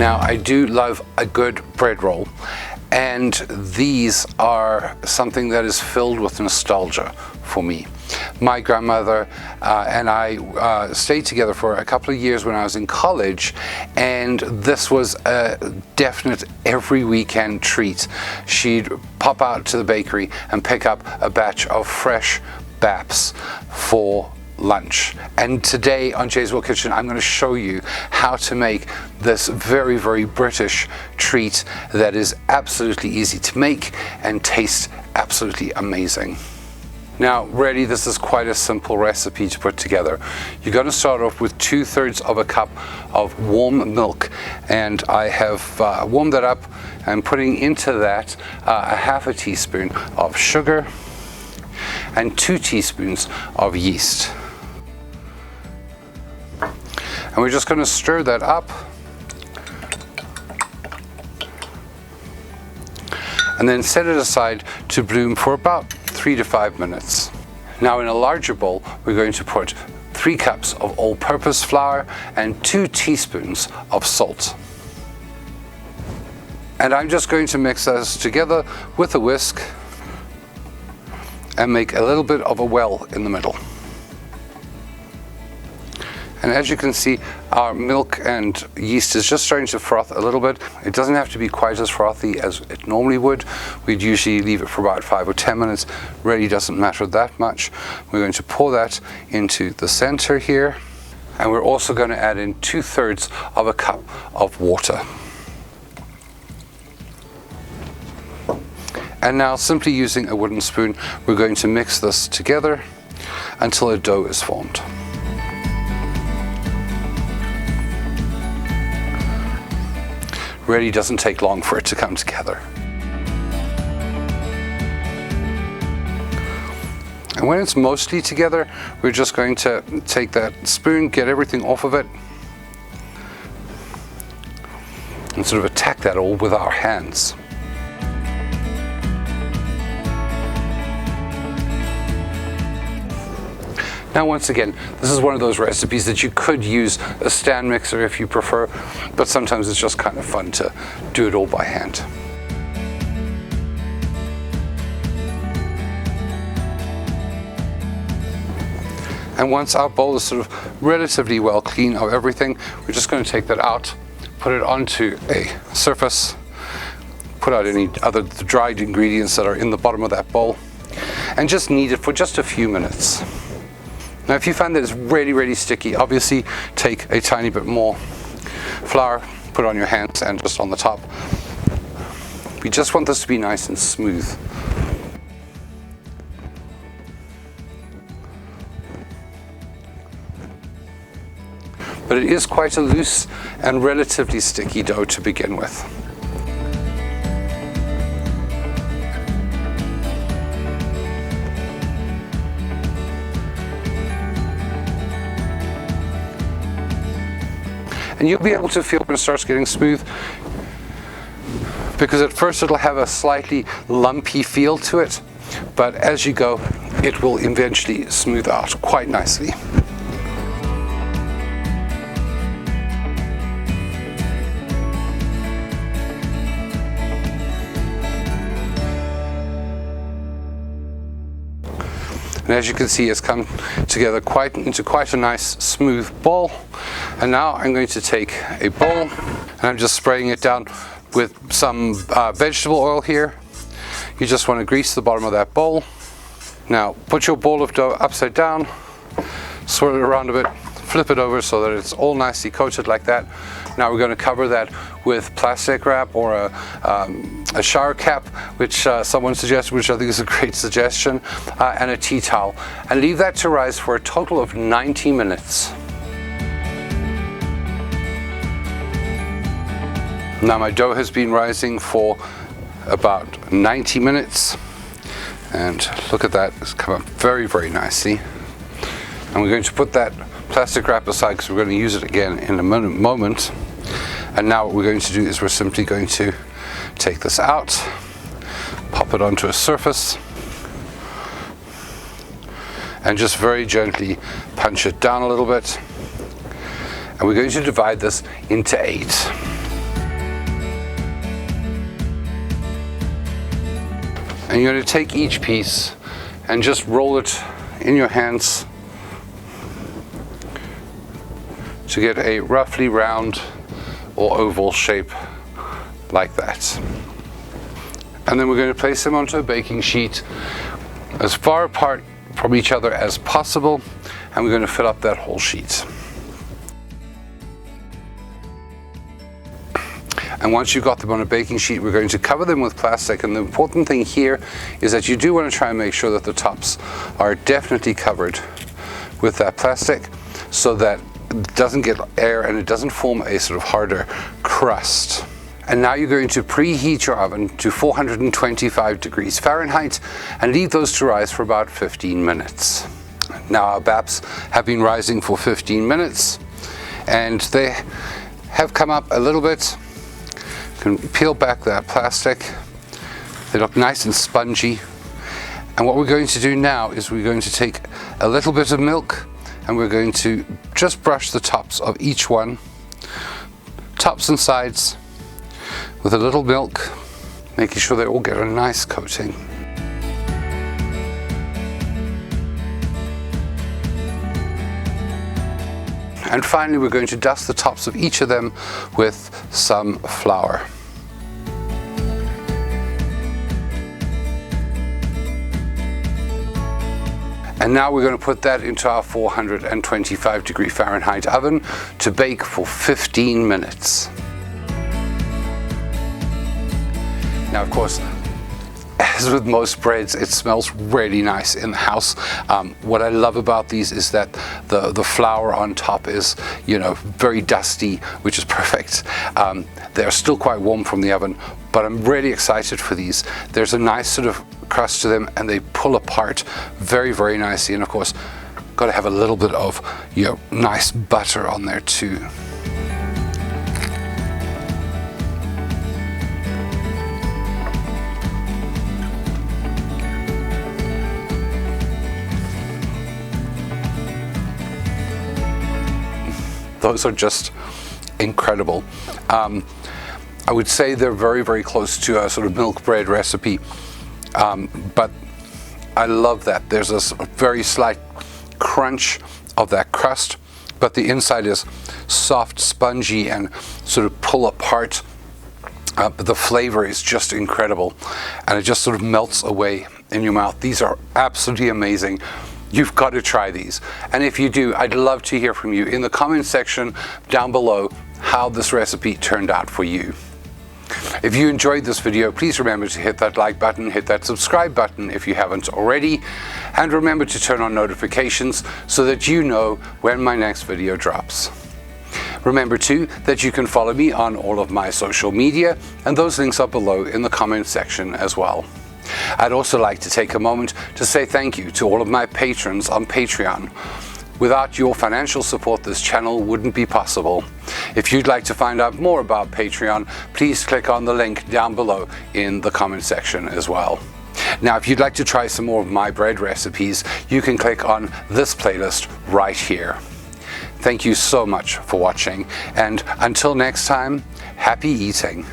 Now, I do love a good bread roll, and these are something that is filled with nostalgia for me. My grandmother and I stayed together for a couple of years when I was in college, and this was a definite every weekend treat. She'd pop out to the bakery and pick up a batch of fresh BAPS for lunch. And today on Jay's World Kitchen, I'm going to show you how to make this very, very British treat that is absolutely easy to make and taste absolutely amazing. Now, really, this is quite a simple recipe to put together. You're going to start off with 2/3 of a cup of warm milk, and I have warmed that up. I'm putting into that a 1/2 teaspoon of sugar and 2 teaspoons of yeast. And we're just going to stir that up. And then set it aside to bloom for about 3 to 5 minutes. Now, in a larger bowl, we're going to put 3 cups of all-purpose flour and 2 teaspoons of salt. And I'm just going to mix those together with a whisk and make a little bit of a well in the middle. And as you can see, our milk and yeast is just starting to froth a little bit. It doesn't have to be quite as frothy as it normally would. We'd usually leave it for about 5 or 10 minutes. Really doesn't matter that much. We're going to pour that into the center here. And we're also going to add in 2/3 of a cup of water. And now, simply using a wooden spoon, we're going to mix this together until a dough is formed. Really doesn't take long for it to come together. And when it's mostly together, we're just going to take that spoon, get everything off of it, and sort of attack that all with our hands. Now, once again, this is one of those recipes that you could use a stand mixer if you prefer, but sometimes it's just kind of fun to do it all by hand. And once our bowl is sort of relatively well clean of everything, we're just going to take that out, put it onto a surface, put out any other dried ingredients that are in the bottom of that bowl, and just knead it for just a few minutes. Now, if you find that it's really, really sticky, obviously take a tiny bit more flour, put it on your hands and just on the top. We just want this to be nice and smooth. But it is quite a loose and relatively sticky dough to begin with. And you'll be able to feel when it starts getting smooth, because at first it'll have a slightly lumpy feel to it, but as you go, it will eventually smooth out quite nicely. And as you can see, it's come together into quite a nice smooth ball. And now I'm going to take a bowl and I'm just spraying it down with some vegetable oil here. You just want to grease the bottom of that bowl. Now put your ball of dough upside down, swirl it around a bit, flip it over so that it's all nicely coated like that. Now we're going to cover that with plastic wrap or a shower cap, which someone suggested, which I think is a great suggestion, and a tea towel, and leave that to rise for a total of 90 minutes. Now my dough has been rising for about 90 minutes, and look at that, it's come up very, very nicely. And we're going to put that plastic wrap aside because we're going to use it again in a moment. And now what we're going to do is we're simply going to take this out, pop it onto a surface, and just very gently punch it down a little bit. And we're going to divide this into 8. And you're going to take each piece and just roll it in your hands to get a roughly round or oval shape like that. And then we're going to place them onto a baking sheet as far apart from each other as possible, and we're going to fill up that whole sheet. And once you've got them on a baking sheet, we're going to cover them with plastic. And the important thing here is that you do want to try and make sure that the tops are definitely covered with that plastic so that it doesn't get air and it doesn't form a sort of harder crust. And now you're going to preheat your oven to 425 degrees Fahrenheit and leave those to rise for about 15 minutes. Now our BAPS have been rising for 15 minutes and they have come up a little bit. You can peel back that plastic. They look nice and spongy. And what we're going to do now is we're going to take a little bit of milk and we're going to just brush the tops of each one, tops and sides, with a little milk, making sure they all get a nice coating. And finally, we're going to dust the tops of each of them with some flour. And now we're going to put that into our 425 degree Fahrenheit oven to bake for 15 minutes. Now, of course, as with most breads, it smells really nice in the house. What I love about these is that the flour on top is, very dusty, which is perfect. They're still quite warm from the oven, but I'm really excited for these. There's a nice sort of crust to them and they pull apart very, very nicely. And of course, got to have a little bit of, nice butter on there too. Those are just incredible. I would say they're very, very close to a sort of milk bread recipe, but I love that. There's a very slight crunch of that crust, but the inside is soft, spongy, and sort of pull apart. But the flavor is just incredible, and it just sort of melts away in your mouth. These are absolutely amazing. You've got to try these. And if you do, I'd love to hear from you in the comment section down below how this recipe turned out for you. If you enjoyed this video, please remember to hit that like button, hit that subscribe button if you haven't already, and remember to turn on notifications so that you know when my next video drops. Remember too that you can follow me on all of my social media, and those links are below in the comment section as well. I'd also like to take a moment to say thank you to all of my patrons on Patreon. Without your financial support, this channel wouldn't be possible. If you'd like to find out more about Patreon, please click on the link down below in the comment section as well. Now, if you'd like to try some more of my bread recipes, you can click on this playlist right here. Thank you so much for watching, and until next time, happy eating.